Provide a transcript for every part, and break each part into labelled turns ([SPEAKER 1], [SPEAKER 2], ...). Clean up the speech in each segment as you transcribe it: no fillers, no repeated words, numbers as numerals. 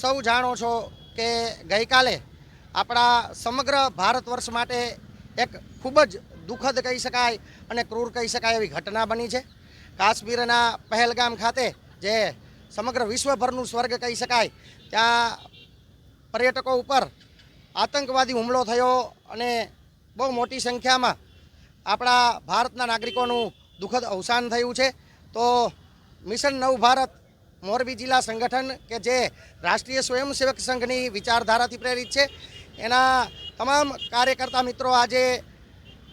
[SPEAKER 1] સૌ જાણો છો કે ગઈકાલે આપણા સમગ્ર ભારત વર્ષ માટે એક ખૂબ જ દુઃખદ કહી શકાય અને ક્રૂર કહી શકાય એવી ઘટના બની છે. કાશ્મીરના પહેલગામ ખાતે જે સમગ્ર વિશ્વભરનું સ્વર્ગ કહી શકાય, ત્યાં પર્યટકો ઉપર આતંકવાદી હુમલો થયો અને બહુ મોટી સંખ્યામાં આપણા ભારતના નાગરિકોનું દુઃખદ અવસાન થયું છે. તો મિશન નવ ભારત મોરબી જિલ્લા સંગઠન કે જે રાષ્ટ્રીય સ્વયંસેવક સંઘની વિચારધારાથી પ્રેરિત છે, એના તમામ કાર્યકર્તા મિત્રો આજે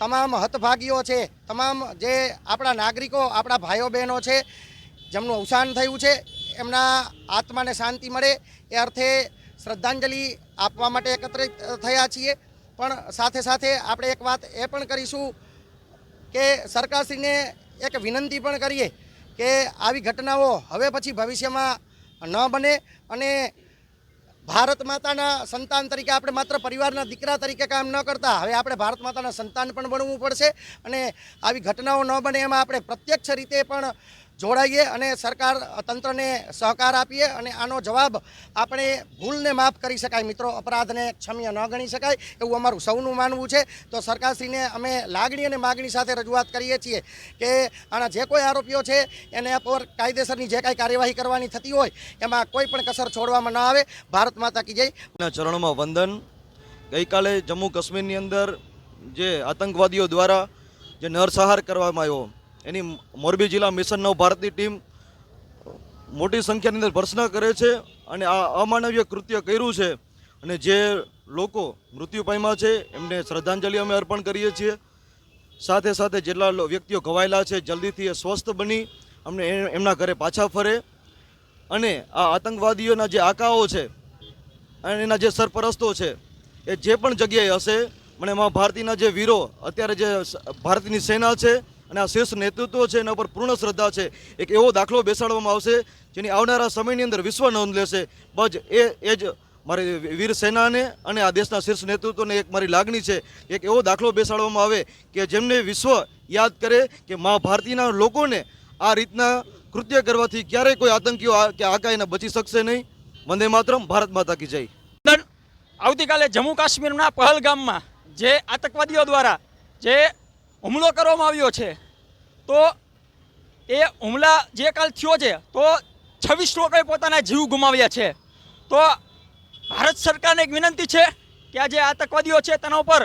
[SPEAKER 1] તમામ હતભાગીઓ છે, તમામ જે આપણા નાગરિકો, આપણા ભાઈઓ બહેનો છે જેમનું અવસાન થયું છે, એમના આત્માને શાંતિ મળે એ અર્થે શ્રદ્ધાંજલિ આપવા માટે એકત્રિત થયા છીએ. પણ સાથે સાથે આપણે એક વાત એ પણ કરીશું કે સરકારશ્રીને એક વિનંતી પણ કરીએ કે આવી ઘટનાઓ હવે પછી ભવિષ્યમાં ન બને અને ભારત માતાના સંતાન તરીકે આપણે માત્ર પરિવારના દીકરા તરીકે કામ ન કરતા, હવે આપણે ભારત માતાના સંતાન પણ બનવું પડશે અને આવી ઘટનાઓ ન બને એમાં આપણે પ્રત્યક્ષ રીતે પણ જોડાઈએ અને સરકાર તંત્રને સહકાર આપીએ અને આનો જવાબ આપણે ભૂલને માફ કરી શકાય. મિત્રો, અપરાધને ક્ષમ્ય ન ગણી શકાય એવું અમારું સૌનું માનવું છે. તો સરકારશ્રીને અમે લાગણી અને માગણી સાથે રજૂઆત કરીએ છીએ કે આના જે કોઈ આરોપીઓ છે એને પર કાયદેસરની જે કાંઈ કાર્યવાહી કરવાની થતી હોય એમાં કોઈ પણ કસર છોડવામાં ન આવે. ભારત માતા કી જય.
[SPEAKER 2] ચરણોમાં વંદન. ગઈકાલે જમ્મુ કાશ્મીરની અંદર જે આતંકવાદીઓ દ્વારા જે નરસંહાર કરવામાં આવ્યો, એની મોરબી જિલ્લા મિશન નવ ભારતની ટીમ મોટી સંખ્યાની અંદર ભર્ત્સના કરે છે અને આ અમાનવીય કૃત્ય કર્યું છે અને જે લોકો મૃત્યુ પામ્યા છે એમને શ્રદ્ધાંજલિ અમે અર્પણ કરીએ છીએ. સાથે સાથે જેટલા વ્યક્તિઓ ઘવાયેલા છે જલ્દીથી એ સ્વસ્થ બની અમને એમના ઘરે પાછા ફરે અને આ આતંકવાદીઓના જે આકાઓ છે અને એના જે સરપરસ્તો છે એ જે પણ જગ્યાએ હશે, મને મા ભારતીના જે વીરો, અત્યારે જે ભારતની સેના છે અને આ શીર્ષ નેતૃત્વ છે એના પર પૂર્ણ શ્રદ્ધા છે. એક એવો દાખલો બેસાડવામાં આવશે જેની આવનારા સમયની અંદર વિશ્વ નોંધ લેશે. બસ એ જ મારી વીર સેનાને અને આ દેશના શીર્ષ નેતૃત્વને એક મારી લાગણી છે. એક એવો દાખલો બેસાડવામાં આવે કે જેમને વિશ્વ યાદ કરે કે મા ભારતીના લોકોને આ રીતના કૃત્ય કરવાથી ક્યારેય કોઈ આતંકીઓ કે આકાઈને બચી શકશે નહીં. વંદે માતરમ. ભારત માતા કી જય.
[SPEAKER 3] આવતીકાલે જમ્મુ કાશ્મીરના પહેલગામમાં જે આતંકવાદીઓ દ્વારા જે હુમલો કરવામાં આવ્યો છે, તો એ હુમલા જે કાલ થયો છે તો 26 લોકોએ પોતાના જીવ ગુમાવ્યા છે. તો ભારત સરકારને એક વિનંતી છે કે આ જે આતંકવાદીઓ છે તેના ઉપર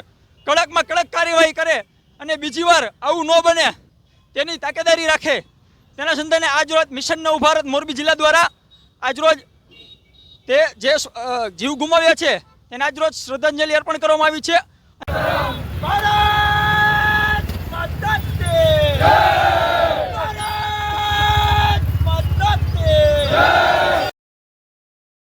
[SPEAKER 3] કડકમાં કડક કાર્યવાહી કરે અને બીજી વાર આવું ન બને તેની તાકેદારી રાખે. તેના સંદર્ભે આજરોજ મિશન નવ ભારત મોરબી જિલ્લા દ્વારા આજરોજ તે જે જીવ ગુમાવ્યા છે તેને આજરોજ શ્રદ્ધાંજલિ અર્પણ કરવામાં આવી છે.